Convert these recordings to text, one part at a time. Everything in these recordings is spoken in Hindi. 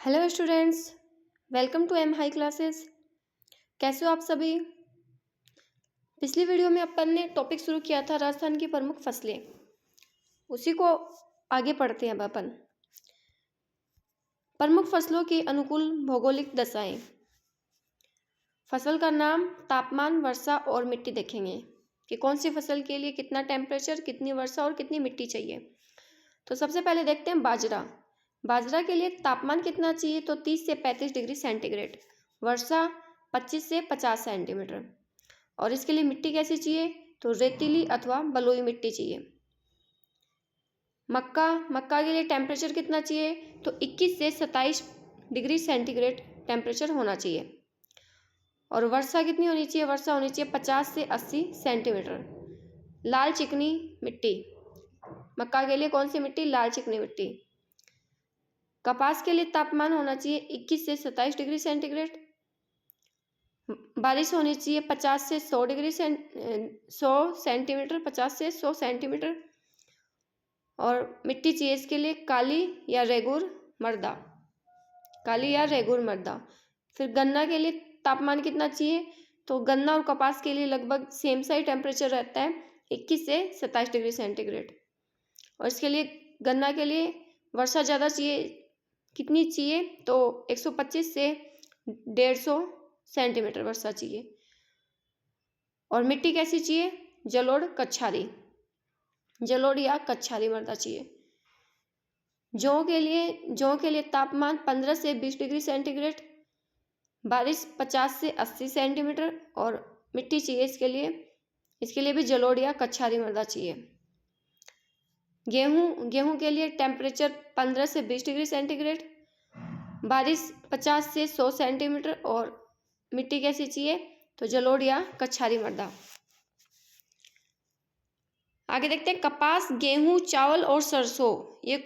Hello students, welcome to M high classes. कैसे हो आप सभी। पिछली वीडियो में अपन ने टॉपिक शुरू किया था राजस्थान की प्रमुख फसलें, उसी को आगे पढ़ते हैं अब अपन। प्रमुख फसलों की अनुकूल भौगोलिक दशाएं। फसल का नाम, तापमान, वर्षा और मिट्टी देखेंगे कि कौन सी फसल के लिए कितना टेम्परेचर, कितनी वर्षा और कितनी मिट्टी चाहिए। तो सबसे पहले देखते हैं बाजरा। बाजरा के लिए तापमान कितना चाहिए, तो 30 से 35 डिग्री सेंटीग्रेड, वर्षा 25 से 50 सेंटीमीटर। और इसके लिए मिट्टी कैसी चाहिए, तो रेतीली अथवा बलुई मिट्टी चाहिए। मक्का के लिए टेम्परेचर कितना चाहिए, तो 21 से 27 डिग्री सेंटीग्रेड टेम्परेचर होना चाहिए। और वर्षा कितनी होनी चाहिए, वर्षा होनी चाहिए 50 से 80 सेंटीमीटर। लाल चिकनी मिट्टी, मक्का के लिए कौन सी मिट्टी, लाल चिकनी मिट्टी। कपास के लिए तापमान होना चाहिए 21 से 27 डिग्री सेंटीग्रेड, बारिश होनी चाहिए 50 से 100 डिग्री 100 सेंटीमीटर, 50 से 100 सेंटीमीटर। और मिट्टी चाहिए इसके लिए काली या रेगुर मृदा, काली या रेगुर मृदा। फिर गन्ना के लिए तापमान कितना चाहिए, तो गन्ना और कपास के लिए लगभग सेम सा ही टेम्परेचर रहता है, 21 से 27 डिग्री सेंटीग्रेड। और इसके लिए गन्ना के लिए वर्षा ज़्यादा चाहिए, कितनी चाहिए, तो 125 से 150 सेंटीमीटर वर्षा चाहिए। और मिट्टी कैसी चाहिए, जलोढ़ कच्छारी, जलोढ़ या कच्छारी मृदा चाहिए। जौ के लिए तापमान 15 से 20 डिग्री सेंटीग्रेड, बारिश 50 से 80 सेंटीमीटर। और मिट्टी चाहिए इसके लिए भी जलोढ़ या कच्छारी मृदा चाहिए। गेहूं के लिए टेम्परेचर 15 से 20 डिग्री सेंटीग्रेड, बारिश 50 से 100 सेंटीमीटर। और मिट्टी कैसी चाहिए, तो जलोढ़ या कच्छारी मृदा। आगे देखते हैं कपास, गेहूं, चावल और सरसों। ये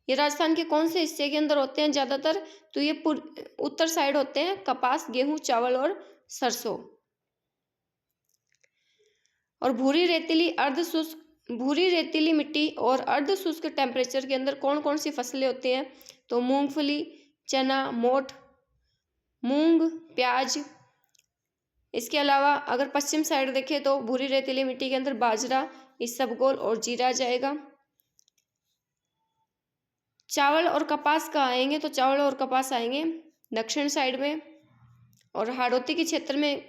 राजस्थान के कौन से हिस्से के अंदर होते हैं ज़्यादातर, तो ये उत्तर साइड होते हैं कपास, गेहूं, चावल और सरसों। और भूरी रेतीली मिट्टी और अर्ध शुष्क टेम्परेचर के अंदर कौन कौन सी फसलें होती हैं, तो मूंगफली, चना, मोठ, मूंग, प्याज। इसके अलावा अगर पश्चिम साइड देखें तो भूरी रेतीली मिट्टी के अंदर बाजरा, इसबगोल और जीरा जाएगा। चावल और कपास कहाँ आएंगे, तो चावल और कपास आएंगे दक्षिण साइड में। और हाड़ौती के क्षेत्र में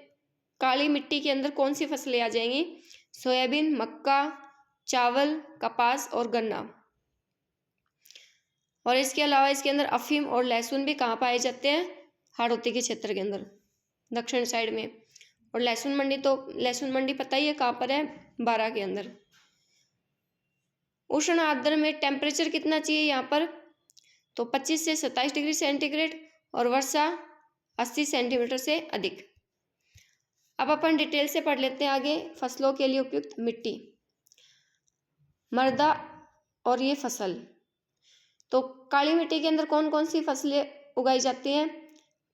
काली मिट्टी के अंदर कौन सी फसलें आ जाएंगी, सोयाबीन, मक्का, चावल, कपास और गन्ना। और इसके अलावा इसके अंदर अफीम और लहसुन भी कहाँ पाए जाते हैं, हाड़ौती के क्षेत्र के अंदर दक्षिण साइड में। और लहसुन मंडी पता ही है कहाँ पर है, बारां के अंदर। उष्ण आर्द्र में टेम्परेचर कितना चाहिए यहाँ पर, तो 25 से 27 डिग्री सेंटीग्रेड और वर्षा 80 सेंटीमीटर से अधिक। अब अपन डिटेल से पढ़ लेते हैं आगे फसलों के लिए उपयुक्त मिट्टी, मृदा और ये फसल। तो काली मिट्टी के अंदर कौन कौन सी फसलें उगाई जाती हैं,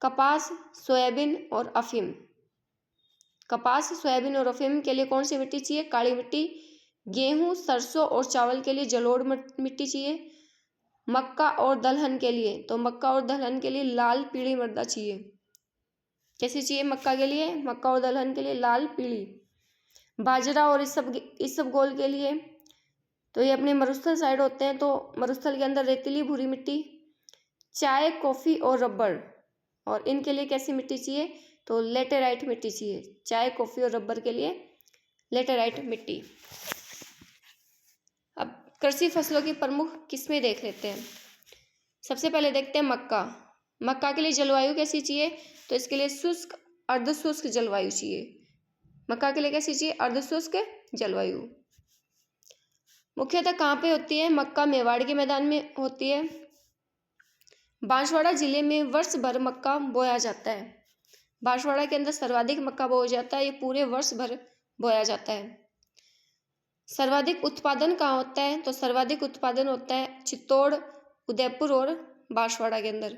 कपास, सोयाबीन और अफीम। कपास, सोयाबीन और अफीम के लिए कौन सी मिट्टी चाहिए, काली मिट्टी। गेहूं, सरसों और चावल के लिए जलोढ़ मिट्टी चाहिए। मक्का और दलहन के लिए, तो मक्का और दलहन के लिए लाल पीली मृदा चाहिए। कैसी चाहिए, मक्का और दलहन के लिए लाल पीली। बाजरा और इसबगोल के लिए, तो ये अपने मरुस्थल साइड होते हैं, तो मरुस्थल के अंदर रेतीली भूरी मिट्टी। चाय, कॉफ़ी और रबर, और इनके लिए कैसी मिट्टी चाहिए, तो लेटेराइट मिट्टी चाहिए। चाय, कॉफ़ी और रबर के लिए लेटेराइट मिट्टी। अब कृषि फसलों की प्रमुख किस्में देख लेते हैं। सबसे पहले देखते हैं मक्का के लिए जलवायु कैसी चाहिए, तो इसके लिए शुष्क अर्धशुष्क जलवायु चाहिए। मक्का के लिए कैसी चाहिए, अर्धशुष्क जलवायु। मुख्यतः कहाँ पे होती है, मक्का मेवाड़ के मैदान में होती है। बांसवाड़ा जिले में वर्ष भर मक्का बोया जाता है। बांसवाड़ा के अंदर सर्वाधिक मक्का बोया जाता है, ये पूरे वर्ष भर बोया जाता है। सर्वाधिक उत्पादन कहाँ होता है, तो सर्वाधिक उत्पादन होता है चित्तौड़, उदयपुर और बांसवाड़ा के अंदर।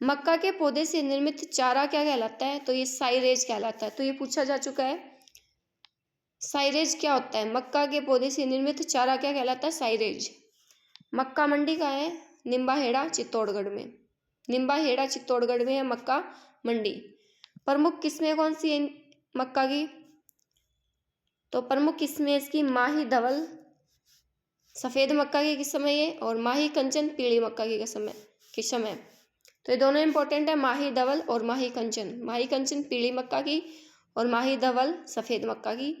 मक्का के पौधे से निर्मित चारा क्या कहलाता है, तो ये साइरेज कहलाता है। तो ये पूछा जा चुका है, साइरेज क्या होता है, मक्का के पौधे से निर्मित चारा क्या कहलाता है, साइरेज। मक्का मंडी कहाँ है, निम्बाहेड़ा चित्तौड़गढ़ में। निम्बाहेड़ा चित्तौड़गढ़ में है मक्का मंडी। प्रमुख किस्में कौन सी है मक्का की? तो प्रमुख किस्में इसकी माही धवल सफ़ेद मक्का की किस्म है ये, और माही कंचन पीली मक्का की किस्म है। तो ये दोनों इंपॉर्टेंट है, माही धवल और माही कंचन। माही कंचन पीली मक्का की और माही धवल सफ़ेद मक्का की।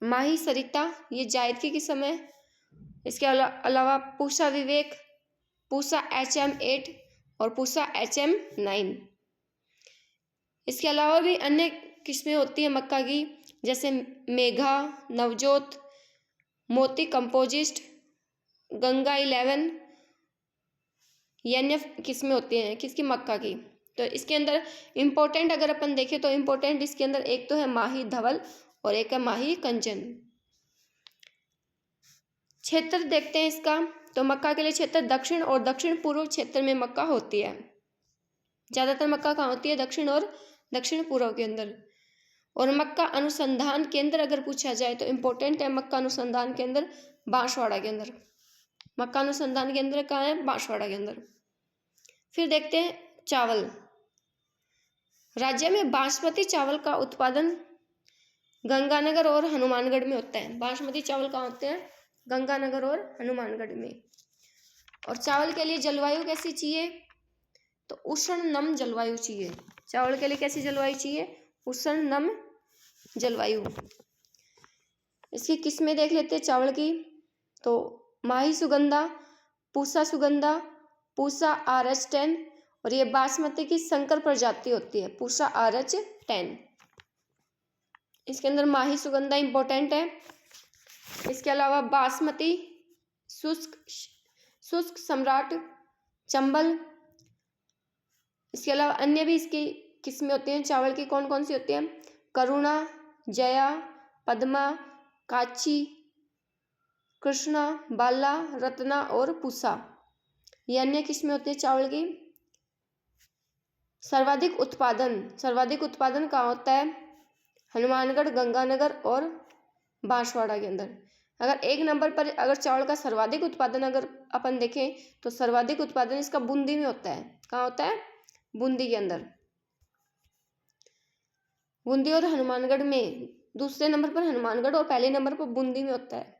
माही सरिता ये जायद की किस्म है। इसके अलावा पूसा विवेक, पूसा HM8 और पूसा HM9। इसके अलावा भी अन्य किस्में होती हैं मक्का की, जैसे मेघा, नवजोत, मोती कंपोजिस्ट, गंगा 11, ये अन्य किस्में होती हैं किसकी? मक्का की। तो इसके अंदर इम्पोर्टेंट अगर अपन देखें तो इम्पोर्टेंट इसके अंदर एक तो है माही धवल और एक है माही कंचन। क्षेत्र देखते हैं इसका, तो मक्का के लिए क्षेत्र दक्षिण और दक्षिण पूर्व क्षेत्र में मक्का होती है। ज़्यादातर मक्का कहाँ होती है? दक्षिण और दक्षिण पूर्व के अंदर। और मक्का अनुसंधान केंद्र अगर पूछा जाए तो इम्पोर्टेंट है मक्का अनुसंधान केंद्र बांसवाड़ा के अंदर। मक्का अनुसंधान केंद्र कहाँ है? बांसवाड़ा के अंदर। फिर देखते हैं चावल। राज्य में बासमती चावल का उत्पादन गंगानगर और हनुमानगढ़ में होता है। बासमती चावल कहाँ होते हैं? गंगानगर और हनुमानगढ़ में। और चावल के लिए जलवायु कैसी चाहिए? तो उष्ण नम जलवायु चाहिए। चावल के लिए कैसी जलवायु चाहिए? उष्ण नम जलवायु। इसकी किस्में देख लेते हैं चावल की, तो माही सुगंधा, पूसा सुगंधा, पूसा RH10, और ये बासमती की संकर प्रजाति होती है, पूसा RH10। इसके अंदर माही सुगंधा इंपॉर्टेंट है। इसके अलावा बासमती, शुष्क सम्राट, चंबल। इसके अलावा अन्य भी इसकी किस्में होती हैं चावल की। कौन कौन सी होती हैं? करुणा, जया, पद्मा, काची, कृष्णा, बाला, रत्ना और पूसा, ये अन्य किस्में होती हैं चावल की। सर्वाधिक उत्पादन कहाँ होता है? हनुमानगढ़, गंगानगर और बांसवाड़ा के अंदर। अगर एक नंबर पर अगर चावल का सर्वाधिक उत्पादन अगर अपन देखें तो सर्वाधिक उत्पादन इसका बूंदी में होता है। कहाँ होता है? बूंदी के अंदर। बूंदी और हनुमानगढ़ में दूसरे नंबर पर हनुमानगढ़ और पहले नंबर पर बूंदी में होता है।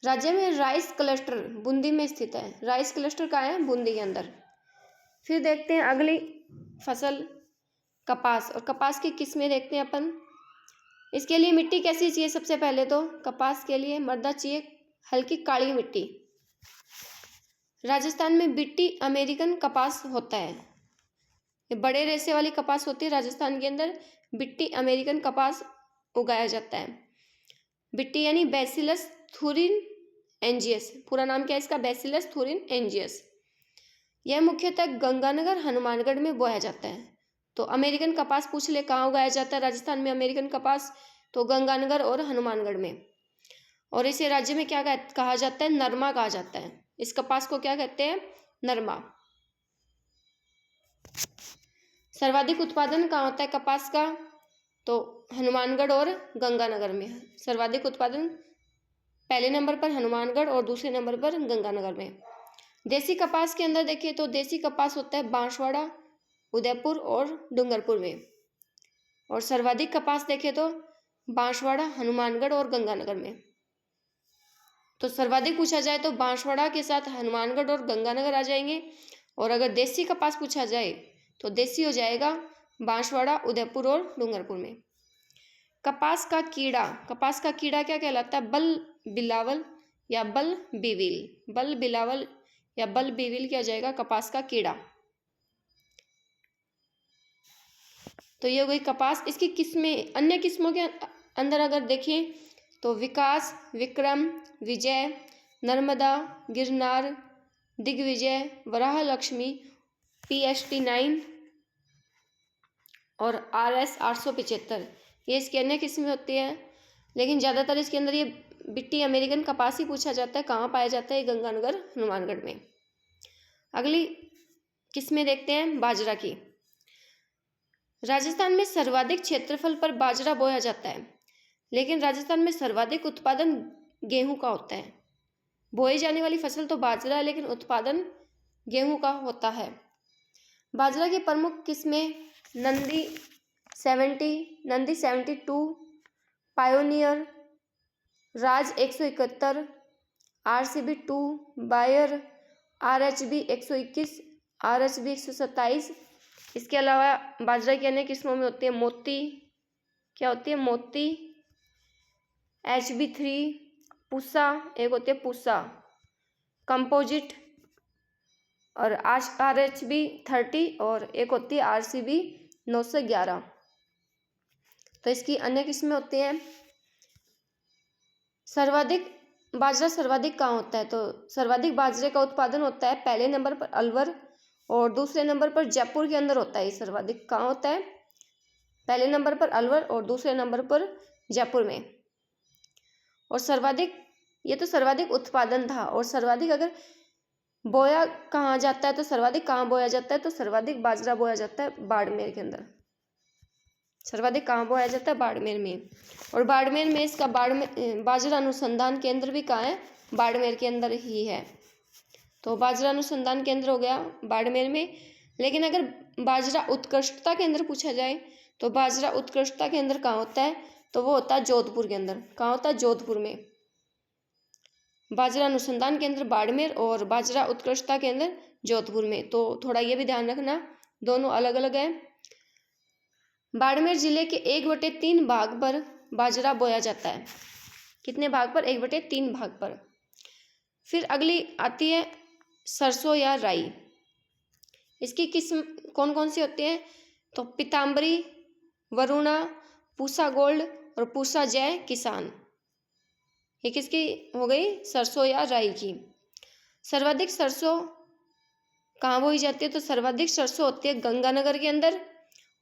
राज्य में राइस क्लस्टर बूंदी में स्थित है। राइस क्लस्टर कहाँ है? बूंदी के अंदर। फिर देखते हैं अगली फसल कपास, और कपास की किस्में देखते हैं अपन। इसके लिए मिट्टी कैसी चाहिए? सबसे पहले तो कपास के लिए मृदा चाहिए हल्की काली मिट्टी। राजस्थान में बिट्टी अमेरिकन कपास होता है। ये बड़े रेशे वाली कपास होती है। राजस्थान के अंदर बिट्टी अमेरिकन कपास उगाया जाता है। बिट्टी यानी बैसिलस thuringiensis, पूरा नाम क्या है इसका? Bacillus thuringiensis। यह मुख्यतः गंगानगर, हनुमानगढ़ में बोया जाता है। तो अमेरिकन कपास पूछ ले कहाँ उगाया जाता है राजस्थान में अमेरिकन कपास? तो गंगानगर और हनुमानगढ़ में। और इसे राज्य में क्या कहा जाता है? नरमा कहा जाता है। इस कपास को क्या कहते हैं? नरमा। सर्वाधिक उत्पादन कहाँ होता है कपास का? तो हनुमानगढ़ और गंगानगर में। सर्वाधिक उत्पादन पहले नंबर पर हनुमानगढ़ और दूसरे नंबर पर गंगानगर में। देसी कपास के अंदर देखिए तो देसी कपास होता है बांसवाड़ा, उदयपुर और डूंगरपुर में। और सर्वाधिक कपास देखें तो बांसवाड़ा, हनुमानगढ़ और गंगानगर में। तो सर्वाधिक पूछा जाए तो बांसवाड़ा के साथ हनुमानगढ़ और गंगानगर आ जाएंगे। और अगर देसी कपास पूछा जाए तो देसी हो जाएगा बांसवाड़ा, उदयपुर और डूंगरपुर में। कपास का कीड़ा क्या कहलाता है? बल बिलावल या बल बीविल। बल बिलावल या बल बीविल क्या हो जाएगा? कपास का कीड़ा। तो ये हो गई कपास। इसकी किस्में, अन्य किस्मों के अंदर अगर देखें तो विकास, विक्रम, विजय, नर्मदा, गिरनार, दिग्विजय, वराह लक्ष्मी, PST9 और RS 875, ये इसकी अन्य किस्में होती हैं। लेकिन ज़्यादातर इसके अंदर ये बिट्टी अमेरिकन कपास ही पूछा जाता है। कहाँ पाया जाता है? गंगानगर, हनुमानगढ़ में। अगली किस्में देखते हैं बाजरा की। राजस्थान में सर्वाधिक क्षेत्रफल पर बाजरा बोया जाता है, लेकिन राजस्थान में सर्वाधिक उत्पादन गेहूं का होता है। बोई जाने वाली फसल तो बाजरा है, लेकिन उत्पादन गेहूं का होता है। बाजरा की प्रमुख किस्में नंदी 72, पायोनियर, राज 171, RCB 2, बायर, RHB 121, RHB 127। इसके अलावा बाजरा की अन्य किस्मों में होती है मोती, क्या होती है मोती, HB3, पूसा, एक होती है पूसा, कंपोजिट और RHB 30 और एक होती है RCB 911। तो इसकी अन्य किस्में होती हैं। बाजरा सर्वाधिक कहाँ होता है? तो सर्वाधिक बाजरे का उत्पादन होता है पहले नंबर पर अलवर और दूसरे नंबर पर जयपुर के अंदर होता है। सर्वाधिक कहाँ होता है? पहले नंबर पर अलवर और दूसरे नंबर पर जयपुर में। और ये तो सर्वाधिक उत्पादन था। और सर्वाधिक अगर बोया कहाँ जाता है, तो सर्वाधिक कहाँ बोया जाता है? तो सर्वाधिक बाजरा बोया जाता है बाड़मेर के अंदर। सर्वाधिक कहाँ बोया जाता है? बाड़मेर में। और बाड़मेर में इसका बाजरा अनुसंधान केंद्र भी कहाँ है? बाड़मेर के अंदर ही है। तो बाजरा अनुसंधान केंद्र हो गया बाड़मेर में। लेकिन अगर बाजरा उत्कृष्टता केंद्र पूछा जाए तो बाजरा उत्कृष्टता केंद्र कहाँ होता है? तो वो होता है जोधपुर के अंदर। कहाँ होता है? जोधपुर में। बाजरा अनुसंधान केंद्र बाड़मेर और बाजरा उत्कृष्टता केंद्र जोधपुर में। तो थोड़ा ये भी ध्यान रखना, दोनों अलग अलग है। बाड़मेर जिले के 1/3 भाग पर बाजरा बोया जाता है। कितने भाग पर? 1/3 भाग पर। फिर अगली आती है सरसों या राई। इसकी किस्म कौन कौन सी होती है? तो पीताम्बरी, वरुणा, पूसा गोल्ड और पूसा जय किसान। ये किसकी हो गई? सरसों या राई की। सर्वाधिक सरसों कहाँ बोई जाती है? तो सर्वाधिक सरसों होती है गंगानगर के अंदर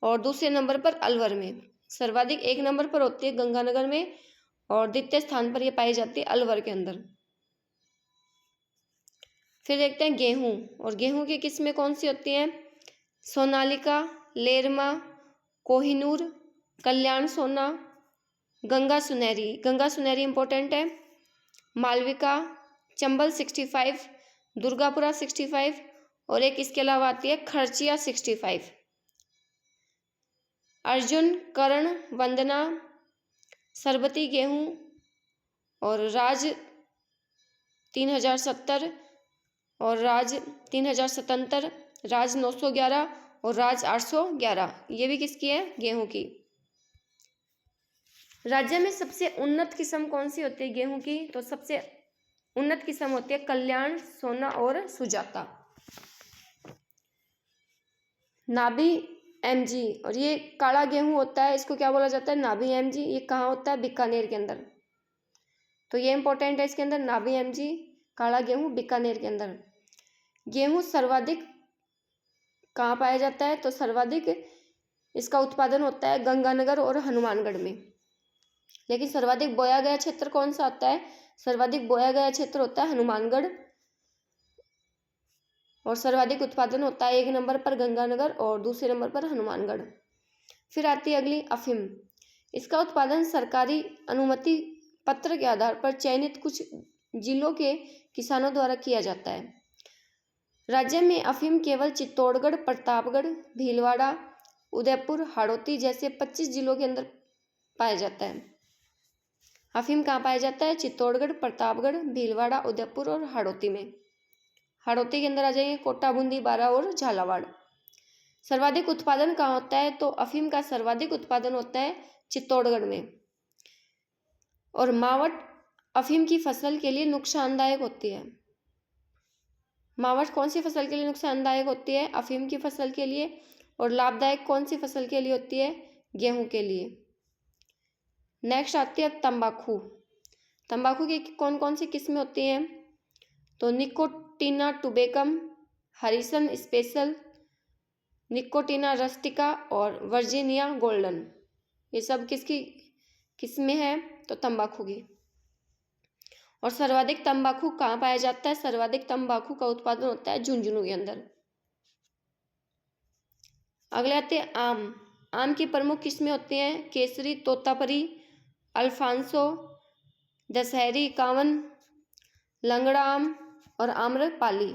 और दूसरे नंबर पर अलवर में। सर्वाधिक 1 नंबर पर होती है गंगानगर में और द्वितीय स्थान पर यह पाई जाती है अलवर के अंदर। फिर देखते हैं गेहूं। और गेहूं की किस्में कौन सी होती हैं? सोनालिका, लेरमा, कोहिनूर, कल्याण सोना, गंगा सुनहरी इंपॉर्टेंट है, मालविका, चंबल 65, दुर्गापुरा 65 और एक इसके अलावा आती है खर्चिया 65। अर्जुन, कर्ण, वंदना, सरबती गेहूं और राज 3070 और राज 3077, राज 911 और राज 811। ये भी किसकी है? गेहूं की। राज्य में सबसे उन्नत किस्म कौन सी होती है गेहूं की? तो सबसे उन्नत किस्म होती है कल्याण सोना और सुजाता। नाभी MG और ये काला गेहूं होता है, इसको क्या बोला जाता है? नाभी MG। ये कहाँ होता है? बीकानेर के अंदर। तो ये इंपॉर्टेंट है इसके अंदर, नाभी MG काला गेहूं बीकानेर के अंदर। गेहूं सर्वाधिक कहाँ पाया जाता है? तो सर्वाधिक इसका उत्पादन होता है गंगानगर और हनुमानगढ़ में। लेकिन सर्वाधिक बोया गया क्षेत्र कौन सा आता है? सर्वाधिक बोया गया क्षेत्र होता है हनुमानगढ़ और सर्वाधिक उत्पादन होता है 1 नंबर पर गंगानगर और दूसरे नंबर पर हनुमानगढ़। फिर आती है अगली अफीम। इसका उत्पादन सरकारी अनुमति पत्र के आधार पर चयनित कुछ जिलों के किसानों द्वारा किया जाता है। राज्य में अफीम केवल चित्तौड़गढ़, प्रतापगढ़, भीलवाड़ा, उदयपुर, हाड़ौती जैसे 25 जिलों के अंदर पाया जाता है। अफीम कहाँ पाया जाता है? चित्तौड़गढ़, प्रतापगढ़, भीलवाड़ा, उदयपुर और हाड़ौती में। हाड़ौती के अंदर आ जाइए कोटा, बूंदी, बारा और झालावाड़। सर्वाधिक उत्पादन कहाँ होता है? तो अफीम का सर्वाधिक उत्पादन होता है चित्तौड़गढ़ में। और मावट अफीम की फसल के लिए नुकसानदायक होती है। मावट कौन सी फसल के लिए नुकसानदायक होती है? अफीम की फसल के लिए। और लाभदायक कौन सी फसल के लिए होती है? गेहूं के लिए। नेक्स्ट आती है तंबाकू। तंबाकू की कौन कौन सी किस्में होती हैं? तो निकोटिना टुबेकम, हरिसन स्पेशल, निकोटिना रस्टिका और वर्जीनिया गोल्डन। ये सब किसकी किस्में हैं? तो तंबाकू की। और सर्वाधिक तंबाकू कहाँ पाया जाता है? सर्वाधिक तंबाकू का उत्पादन होता है झुंझुनू के अंदर। अगले आते हैं आम। आम की प्रमुख किस्में होती हैं केसरी, तोतापरी, अल्फांसो, दशहरी 51, लंगड़ा आम और आम्रपाली,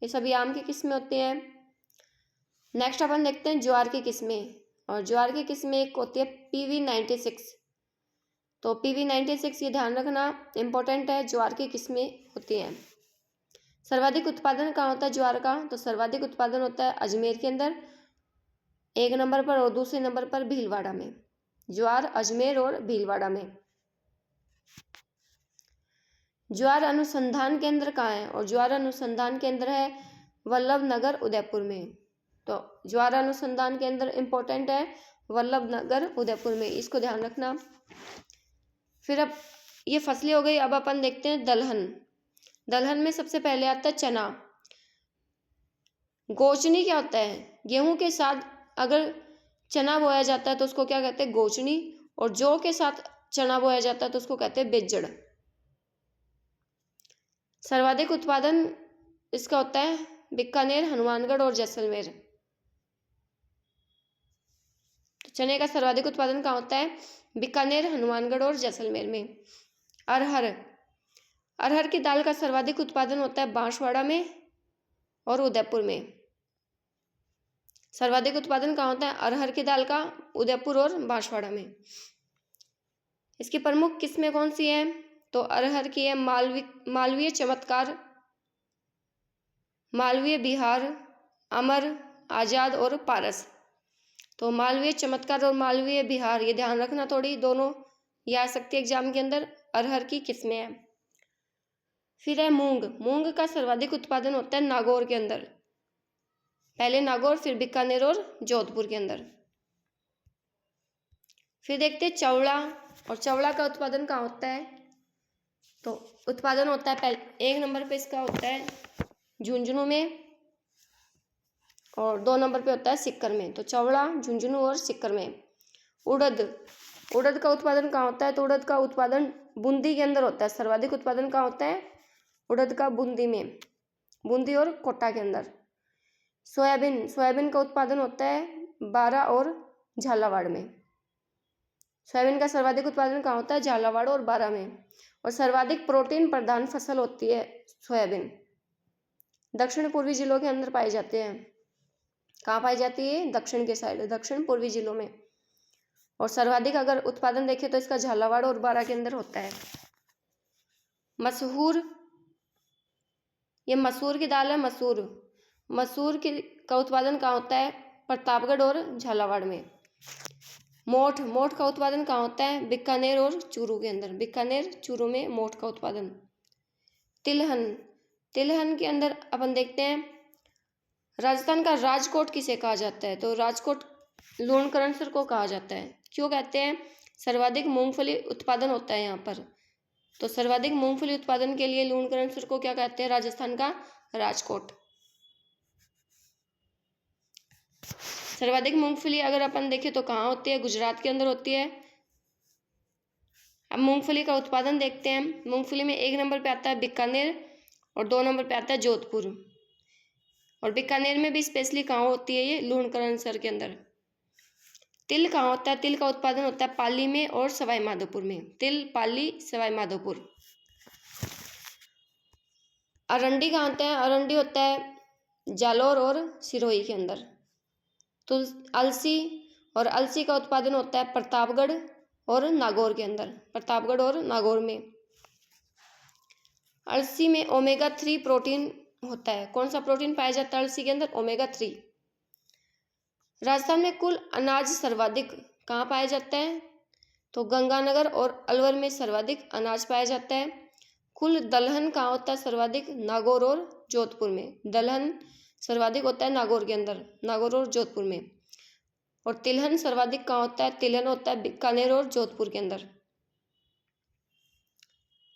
ये सभी आम की किस्में होती हैं। नेक्स्ट अपन देखते हैं ज्वार की किस्में, और ज्वार की किस्में एक होती है PV96। तो PV96 ये ध्यान रखना इम्पोर्टेंट है, ज्वार की किस्में होती हैं। सर्वाधिक उत्पादन कहाँ होता है ज्वार का, तो सर्वाधिक उत्पादन होता है अजमेर के अंदर 1 नंबर पर, और दूसरे नंबर पर भीलवाड़ा में। ज्वार अजमेर और भीलवाड़ा में। ज्वार अनुसंधान केंद्र कहाँ है, और ज्वार अनुसंधान केंद्र है वल्लभ नगर उदयपुर में। तो ज्वार अनुसंधान केंद्र इंपॉर्टेंट है वल्लभ नगर उदयपुर में, इसको ध्यान रखना। फिर अब ये फसलें हो गई, अब अपन देखते हैं दलहन। दलहन में सबसे पहले आता है चना। गोचनी क्या होता है, गेहूं के साथ अगर चना बोया जाता है तो उसको क्या कहते हैं, गोचनी, और जौ के साथ चना बोया जाता है तो उसको कहते हैं बेज्जड़। सर्वाधिक उत्पादन इसका होता है बीकानेर, हनुमानगढ़ और जैसलमेर। तो चने का सर्वाधिक उत्पादन कहाँ होता है, बीकानेर, हनुमानगढ़ और जैसलमेर में। अरहर, अरहर की दाल का सर्वाधिक उत्पादन होता है बांसवाड़ा में और उदयपुर में। सर्वाधिक उत्पादन कहाँ होता है अरहर की दाल का, उदयपुर और बांसवाड़ा में। इसकी प्रमुख किस्में कौन सी हैं, तो अरहर की है मालवीय चमत्कार, मालवीय बिहार, अमर, आजाद और पारस। तो मालवीय चमत्कार और मालवीय बिहार ये ध्यान रखना, थोड़ी दोनों ये आ सकती है एग्जाम के अंदर, अरहर की किस्में हैं। फिर है मूंग। मूंग का सर्वाधिक उत्पादन होता है नागौर के अंदर, पहले नागौर फिर बीकानेर और जोधपुर के अंदर। फिर देखते हैं चवड़ा, और चवड़ा का उत्पादन कहाँ होता है, तो उत्पादन होता है पहले 1 नंबर पे इसका होता है झुंझुनू में, और 2 नंबर पे होता है सिक्कर में। तो चवड़ा, झुंझुनू और सिक्कर में। उड़द, उड़द का उत्पादन कहाँ होता है, तो उड़द का उत्पादन बूंदी के अंदर होता है। सर्वाधिक उत्पादन कहाँ होता है उड़द का, बूंदी में, बूंदी और कोटा के अंदर। सोयाबीन, सोयाबीन का उत्पादन होता है बारा और झालावाड़ में। सोयाबीन का सर्वाधिक उत्पादन कहाँ होता है, झालावाड़ और बारा में। और सर्वाधिक प्रोटीन प्रधान फसल होती है सोयाबीन, दक्षिण पूर्वी जिलों के अंदर पाई जाती है। कहाँ पाई जाती है, दक्षिण के साइड, दक्षिण पूर्वी जिलों में। और सर्वाधिक अगर उत्पादन देखें तो इसका झालावाड़ और बारा के अंदर होता है। मसूर, ये मसूर की दाल है, मसूर, मसूर की का उत्पादन कहाँ होता है, प्रतापगढ़ और झालावाड़ में। मोठ, मोठ का उत्पादन कहाँ होता है, बीकानेर और चूरू के अंदर, बीकानेर चूरू में मोठ का उत्पादन। तिलहन, तिलहन के अंदर अपन देखते हैं राजस्थान का राजकोट किसे कहा जाता है, तो राजकोट लूणकरणसर को कहा जाता है। क्यों कहते हैं, सर्वाधिक मूंगफली उत्पादन होता है यहाँ पर, तो सर्वाधिक मूंगफली उत्पादन के लिए लूणकरणसर को क्या कहते हैं, राजस्थान का राजकोट। सर्वाधिक मूंगफली अगर अपन देखें तो कहाँ होती है, गुजरात के अंदर होती है। अब मूंगफली का उत्पादन देखते हैं। मूंगफली में 1 नंबर पे आता है बीकानेर और 2 नंबर पे आता है जोधपुर। और बीकानेर में भी स्पेशली कहाँ होती है, ये लूणकरणसर के अंदर। तिल कहाँ होता है, तिल का उत्पादन होता है पाली में और सवाई माधोपुर में, तिल, पाली, सवाई माधोपुर। अरंडी कहाँ होता है, अरंडी होता है जालोर और सिरोही के अंदर। तो अलसी, और अलसी का उत्पादन होता है प्रतापगढ़ और नागौर के अंदर, प्रतापगढ़ और नागौर में। अलसी में ओमेगा 3 प्रोटीन होता है। कौन सा प्रोटीन पाया जाता है अलसी के अंदर, ओमेगा 3। राजस्थान में कुल अनाज सर्वाधिक कहाँ पाया जाता है, तो गंगानगर और अलवर में सर्वाधिक अनाज पाया जाता है। कुल दलहन कहाँ होता है सर्वाधिक, नागौर और जोधपुर में। दलहन सर्वाधिक होता है नागौर के अंदर, नागौर और जोधपुर में। और तिलहन सर्वाधिक कहाँ होता है, तिलहन होता है बीकानेर और जोधपुर के अंदर।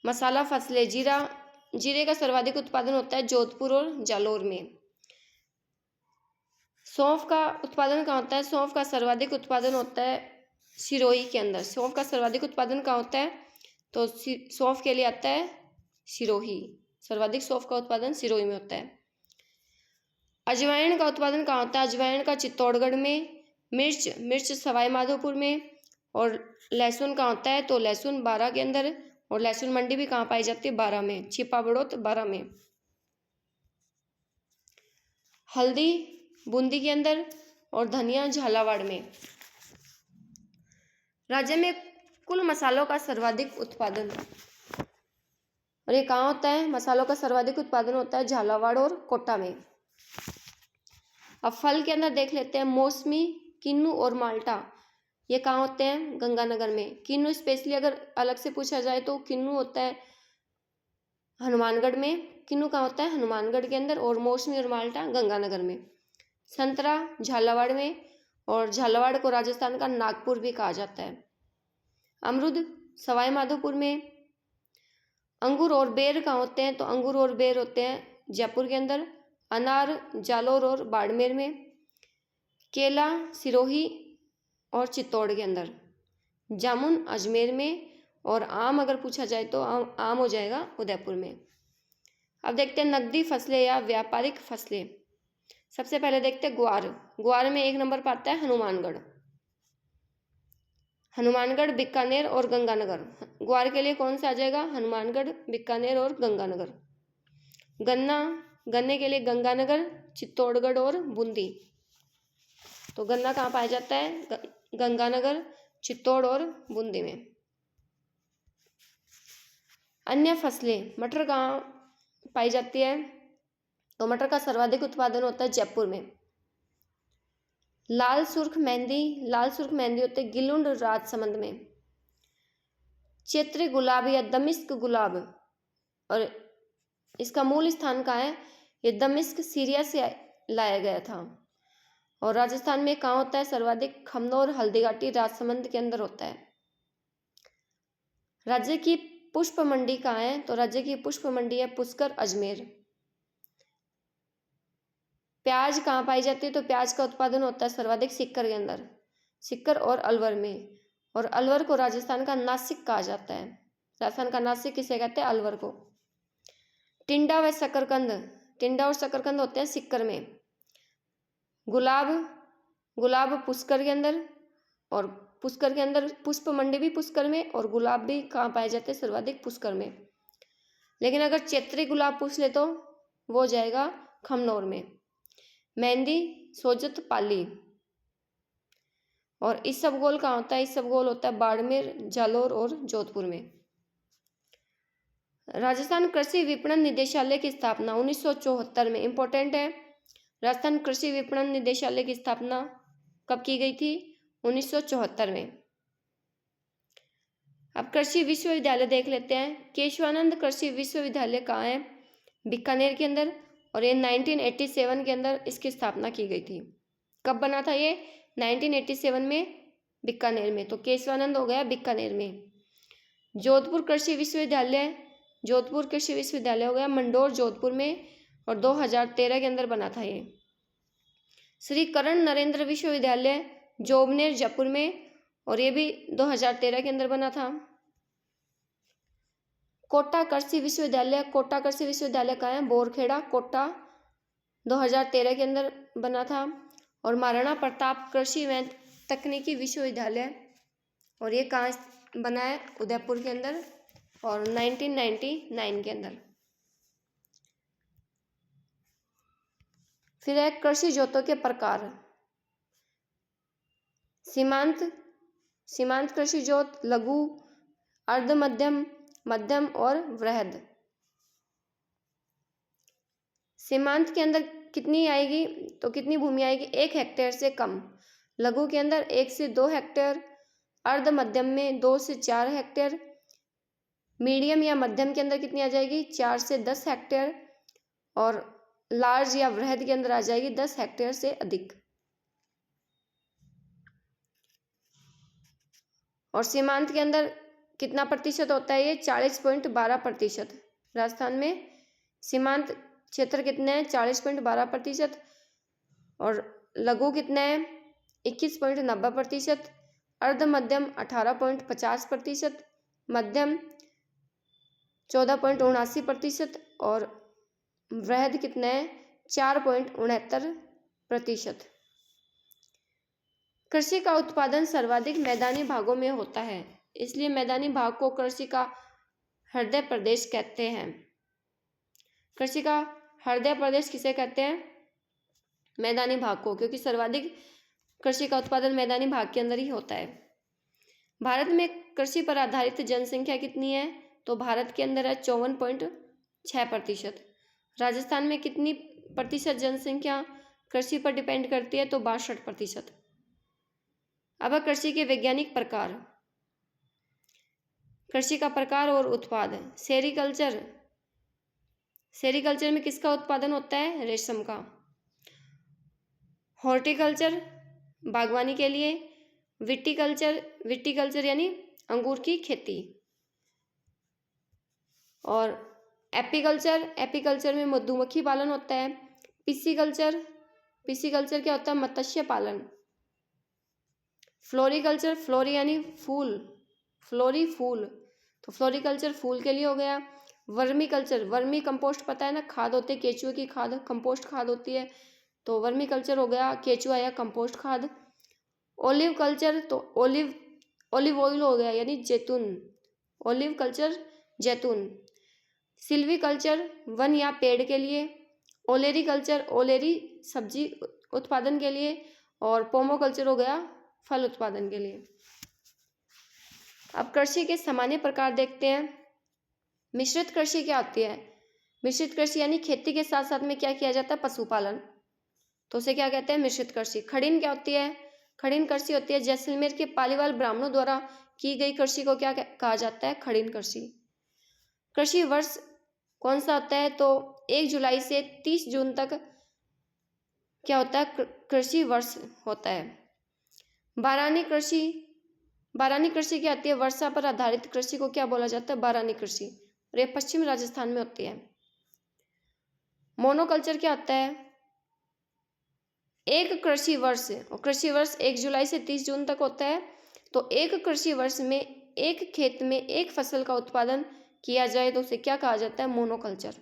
मसाला फसलें, जीरा, जीरे का सर्वाधिक उत्पादन होता है जोधपुर और जालोर में। सौंफ का उत्पादन कहाँ होता है, सौंफ का सर्वाधिक उत्पादन होता है सिरोही के अंदर। सौंफ का सर्वाधिक उत्पादन कहाँ होता है, तो सौंफ के लिए आता है सिरोही, सर्वाधिक सौंफ का उत्पादन सिरोही में होता है। अजवाइन का उत्पादन कहाँ होता है, अजवाइन का चित्तौड़गढ़ में। मिर्च, मिर्च सवाई माधोपुर में। और लहसुन कहाँ होता है, तो लहसुन बारा के अंदर और लहसुन मंडी भी कहाँ पाई जाती है? बारां में, छिपा बड़ौत बारां में। हल्दी बूंदी के अंदर और धनिया झालावाड़ में। राज्य में कुल मसालों का सर्वाधिक उत्पादन, और ये कहाँ होता है? मसालों का सर्वाधिक उत्पादन होता है झालावाड़ और कोटा में। अब फल के अंदर देख लेते हैं, मौसमी, किन्नू और माल्टा, ये कहाँ होते हैं? गंगानगर में। किन्नू स्पेशली अगर अलग से पूछा जाए तो किन्नू होता है हनुमानगढ़ में। किन्नू कहाँ होता है? हनुमानगढ़ के अंदर। और मौसमी और माल्टा गंगानगर में। संतरा झालावाड़ में, और झालावाड़ को राजस्थान का नागपुर भी कहा जाता है। अमरूद सवाई माधोपुर में। अंगूर और बेर कहाँ होते हैं? तो अंगूर और बेर होते हैं जयपुर के अंदर। अनार जालोर और बाड़मेर में। केला सिरोही और चित्तौड़ के अंदर। जामुन अजमेर में। और आम अगर पूछा जाए तो आम हो जाएगा उदयपुर में। अब देखते हैं नकदी फसलें या व्यापारिक फसलें। सबसे पहले देखते हैं ग्वार। ग्वार में 1 नंबर पर आता है हनुमानगढ़। हनुमानगढ़, बीकानेर और गंगानगर। ग्वार के लिए कौन सा आ जाएगा? हनुमानगढ़, बीकानेर और गंगानगर। गन्ना, गन्ने के लिए गंगानगर, चित्तौड़गढ़ और बूंदी। तो गन्ना कहाँ पाया जाता है? गंगानगर, चित्तौड़ और बूंदी में। अन्य फसलें, मटर कहाँ पाई जाती है? तो मटर का सर्वाधिक उत्पादन होता है जयपुर में। लाल सुर्ख मेहंदी, लाल सुर्ख मेहंदी होते हैं गिलुंड राजसमंद में। चैत्री गुलाब या दमिश्क गुलाब, और इसका मूल स्थान कहाँ है? ये दमिश्क सीरिया से लाया गया था। और राजस्थान में कहाँ होता है सर्वाधिक? खमनोर, हल्दीघाटी, राजसमंद के अंदर होता है। राज्य की पुष्प मंडी कहाँ है? तो राज्य की पुष्प मंडी है पुष्कर, अजमेर। प्याज कहाँ पाई जाती है? तो प्याज का उत्पादन होता है सर्वाधिक सिक्कर के अंदर, सिक्कर और अलवर में। और अलवर को राजस्थान का नासिक कहा जाता है। राजस्थान का नासिक किसे कहते हैं? अलवर को। टिंडा व शकरकंद, टिंडा और शकरकंद होते हैं सिक्कर में। गुलाब, गुलाब पुष्कर के अंदर, और पुष्कर के अंदर पुष्प मंडी भी पुष्कर में, और गुलाब भी कहाँ पाए जाते हैं? सर्वाधिक पुष्कर में। लेकिन अगर चैत्री गुलाब पूछ ले तो वो जाएगा खमनोर में। मेहंदी सोजत पाली। और इसबगोल कहाँ होता है? इसबगोल होता है बाड़मेर, जालोर और जोधपुर में। राजस्थान कृषि विपणन निदेशालय की स्थापना 1974 में, इंपॉर्टेंट है। राजस्थान कृषि विपणन निदेशालय की स्थापना कब की गई थी? 1974 में। अब कृषि विश्वविद्यालय देख लेते हैं। केशवानंद कृषि विश्वविद्यालय कहाँ है? बीकानेर के अंदर। और ये 1987 के अंदर इसकी स्थापना की गई थी। कब बना था ये? 1987 में बीकानेर में। तो केशवानंद हो गया बीकानेर में। जोधपुर कृषि विश्वविद्यालय, जोधपुर कृषि विश्वविद्यालय हो गया मंडोर, जोधपुर में। और 2013 के अंदर बना था ये। श्री करण नरेंद्र विश्वविद्यालय जोबनेर, जयपुर में। और ये भी 2013 के अंदर बना था। कोटा कृषि विश्वविद्यालय, कोटा कृषि विश्वविद्यालय कहाँ है? बोरखेड़ा, कोटा, 2013 के अंदर बना था। और महाराणा प्रताप कृषि व तकनीकी विश्वविद्यालय, और ये कहाँ बना है? उदयपुर के अंदर, और 1999 के अंदर। फिर है कृषि जोतों के प्रकार। सीमांत, सीमांत कृषि जोत, लघु, अर्ध मध्यम, मध्यम और वृहद। सीमांत के अंदर कितनी आएगी? तो कितनी भूमि आएगी? 1 हेक्टेयर से कम। लघु के अंदर 1 से 2 हेक्टेयर। अर्ध मध्यम में 2 से 4 हेक्टेयर। मीडियम या मध्यम के अंदर कितनी आ जाएगी? 4 से 10 हेक्टेयर। और लार्ज या वृहद के अंदर आ जाएगी 10 हेक्टेयर से अधिक। और सीमांत के अंदर कितना प्रतिशत होता है? ये 40.12%। राजस्थान में सीमांत क्षेत्र कितने हैं? 40.12%। और लघु कितने हैं? 21.90%। अर्ध मध्यम 18.50%। मध्यम 14.79%। और वृहद कितने हैं? 4.69%। कृषि का उत्पादन सर्वाधिक मैदानी भागों में होता है, इसलिए मैदानी भाग को कृषि का हृदय प्रदेश कहते हैं। कृषि का हृदय प्रदेश किसे कहते हैं? मैदानी भाग को, क्योंकि सर्वाधिक कृषि का उत्पादन मैदानी भाग के अंदर ही होता है। भारत में कृषि पर आधारित जनसंख्या कितनी है? तो भारत के अंदर है 54.6%। राजस्थान में कितनी प्रतिशत जनसंख्या कृषि पर डिपेंड करती है? तो 62%। अब कृषि के वैज्ञानिक प्रकार, कृषि का प्रकार और उत्पाद। सेरीकल्चर, सेरीकल्चर में किसका उत्पादन होता है? रेशम का। हॉर्टिकल्चर, बागवानी के लिए। विटीकल्चर, विटीकल्चर यानी अंगूर की खेती। और एपीकल्चर, एपीकल्चर में मधुमक्खी पालन होता है। पिसीकल्चर, पिसीकल्चर क्या होता है? मत्स्य पालन। फ्लोरिकल्चर, फ्लोरी यानी फूल, फ्लोरी फूल, तो फ्लोरिकल्चर फूल के लिए हो गया। वर्मी कल्चर, वर्मी कंपोस्ट पता है ना, खाद होती है केचुए की खाद, कंपोस्ट खाद होती है, तो वर्मी कल्चर हो गया केचुआ या कंपोस्ट खाद। ओलिव कल्चर, तो ओलिव, ओलिव ऑयल हो गया यानी जैतून, ओलिव कल्चर जैतून। सिल्वी कल्चर वन या पेड़ के लिए। ओलेरी कल्चर, ओलेरी सब्जी उत्पादन के लिए। और पोमोकल्चर हो गया फल उत्पादन के लिए। अब कृषि के सामान्य प्रकार देखते हैं। मिश्रित कृषि क्या होती है? मिश्रित कृषि यानी खेती के साथ साथ में क्या किया जाता है? पशुपालन, तो उसे क्या कहते हैं? मिश्रित कृषि। खड़ीन क्या होती है? खड़ीन कृषि होती है जैसलमेर के पालीवाल ब्राह्मणों द्वारा की गई कृषि को क्या कहा जाता है? खड़ीन कृषि। कृषि वर्ष कौन सा होता है? तो 1 जुलाई से 30 जून तक क्या होता है? कृषि वर्ष होता है। बारानी कृषि, बारानी कृषि क्या होती है? वर्षा पर आधारित कृषि को क्या बोला जाता है? बारानी कृषि, और ये पश्चिम राजस्थान में होती है। मोनोकल्चर क्या होता है? एक कृषि वर्ष, और कृषि वर्ष 1 जुलाई से 30 जून तक होता है, तो एक कृषि वर्ष में एक खेत में एक फसल का उत्पादन किया जाए तो उसे क्या कहा जाता है? मोनोकल्चर।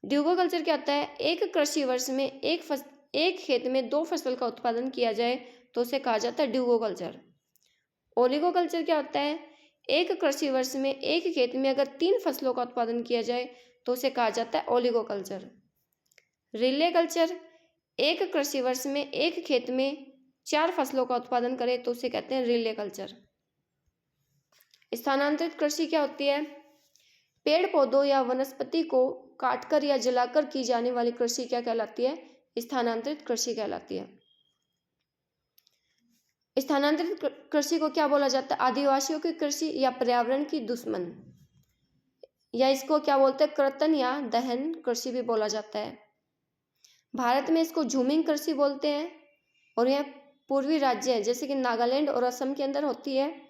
ड्यूगोकल्चर क्या होता है? एक कृषि वर्ष में एक खेत में 2 फसल का उत्पादन किया जाए तो उसे कहा जाता है ड्यूगोकल्चर। ओलिगोकल्चर क्या होता है? एक कृषि वर्ष में एक खेत में अगर 3 फसलों का उत्पादन किया जाए तो उसे कहा जाता है ओलिगोकल्चर। रिले कल्चर, एक कृषि वर्ष में एक खेत में 4 फसलों का उत्पादन करे तो उसे कहते हैं रिले कल्चर। स्थानांतरित कृषि क्या होती है? पेड़ पौधों या वनस्पति को काटकर या जलाकर की जाने वाली कृषि क्या कहलाती है? स्थानांतरित कृषि कहलाती है। स्थानांतरित कृषि को क्या बोला जाता है? आदिवासियों की कृषि या पर्यावरण की दुश्मन, या इसको क्या बोलते हैं? कर्तन या दहन कृषि भी बोला जाता है। भारत में इसको झूमिंग कृषि बोलते हैं, और यह पूर्वी राज्य जैसे कि नागालैंड और असम के अंदर होती है,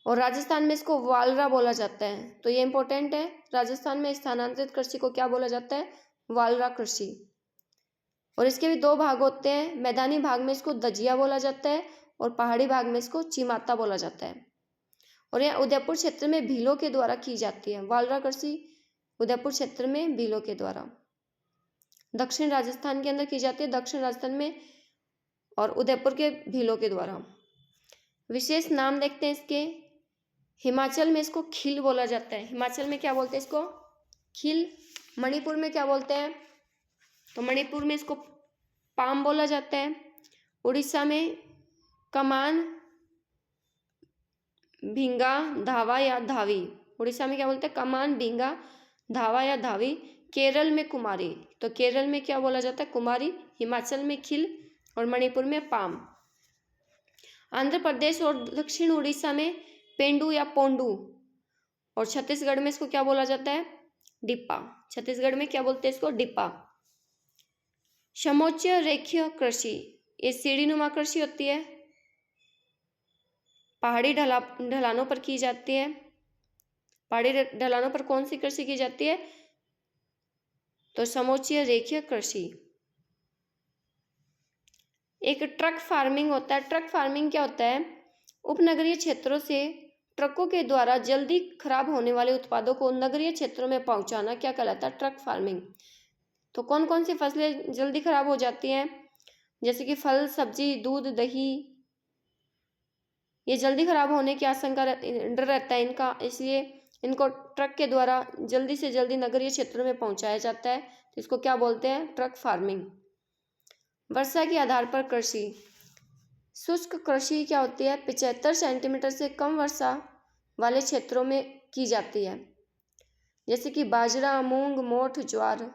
और राजस्थान में इसको वालरा बोला जाता है। तो ये इंपॉर्टेंट है, राजस्थान में स्थानांतरित कृषि को क्या बोला जाता है? वालरा कृषि। और इसके भी 2 भाग होते हैं, मैदानी भाग में इसको दजिया बोला जाता है और पहाड़ी भाग में इसको चिमाता बोला जाता है। और यह उदयपुर क्षेत्र में भीलों के द्वारा की जाती है। वालरा कृषि उदयपुर क्षेत्र में भीलों के द्वारा, दक्षिण राजस्थान के अंदर की जाती है, दक्षिण राजस्थान में और उदयपुर के भीलों के द्वारा। विशेष नाम देखते हैं इसके। हिमाचल में इसको खील बोला जाता है, हिमाचल में क्या बोलते हैं इसको? खील। मणिपुर में क्या बोलते हैं? तो मणिपुर में इसको पाम बोला जाता है। उड़ीसा में कमान, भींगा, धावा या धावी, उड़ीसा में क्या बोलते हैं? कमान, भींगा, धावा या धावी। केरल में कुमारी, तो केरल में क्या बोला जाता है? कुमारी। हिमाचल में खिल और मणिपुर में पाम। आंध्र प्रदेश और दक्षिण उड़ीसा में पेंडू या पोंडू, और छत्तीसगढ़ में इसको क्या बोला जाता है? डिप्पा। छत्तीसगढ़ में क्या बोलते हैं इसको? डिप्पा। समोच्च रेखीय कृषि, ये सीढ़ीनुमा कृषि होती है, पहाड़ी ढलानों पर की जाती है। पहाड़ी ढलानों पर कौन सी कृषि की जाती है? तो समोच्च रेखीय कृषि। एक ट्रक फार्मिंग होता है। ट्रक फार्मिंग क्या होता है? उपनगरीय क्षेत्रों से ट्रकों के द्वारा जल्दी खराब होने वाले उत्पादों को नगरीय क्षेत्रों में पहुंचाना क्या कहलाता है? Truck farming. तो कौन कौन सी फसलें जल्दी खराब हो जाती हैं? जैसे कि फल, सब्जी, दूध, दही, ये जल्दी खराब होने की आशंका डर रहता है इनका, इसलिए इनको ट्रक के द्वारा जल्दी से जल्दी नगरीय क्षेत्रों में पहुंचाया जाता है। तो इसको क्या बोलते हैं? Truck farming. वर्षा के आधार पर कृषि। शुष्क कृषि क्या होती है? 75 सेंटीमीटर से कम वर्षा वाले क्षेत्रों में की जाती है, जैसे कि बाजरा, मूंग, मोठ, ज्वार।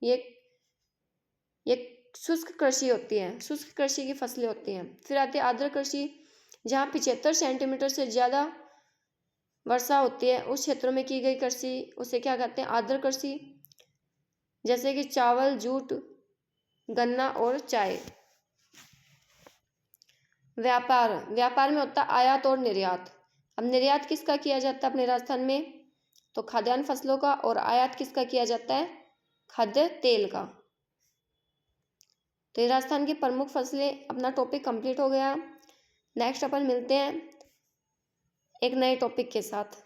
ये शुष्क कृषि होती है, शुष्क कृषि की फसलें होती हैं। फिर आती है आर्द्र कृषि, जहाँ 75 सेंटीमीटर से ज़्यादा वर्षा होती है उस क्षेत्रों में की गई कृषि, उसे क्या कहते हैं? आर्द्र कृषि। जैसे कि चावल, जूट, गन्ना और चाय। व्यापार। व्यापार में होता है आयात और निर्यात। अब निर्यात किसका किया जाता है अपने राजस्थान में? तो खाद्यान्न फसलों का। और आयात किसका किया जाता है? खाद्य तेल का। तो ये राजस्थान की प्रमुख फसलें। अपना टॉपिक कंप्लीट हो गया। नेक्स्ट अपन मिलते हैं एक नए टॉपिक के साथ।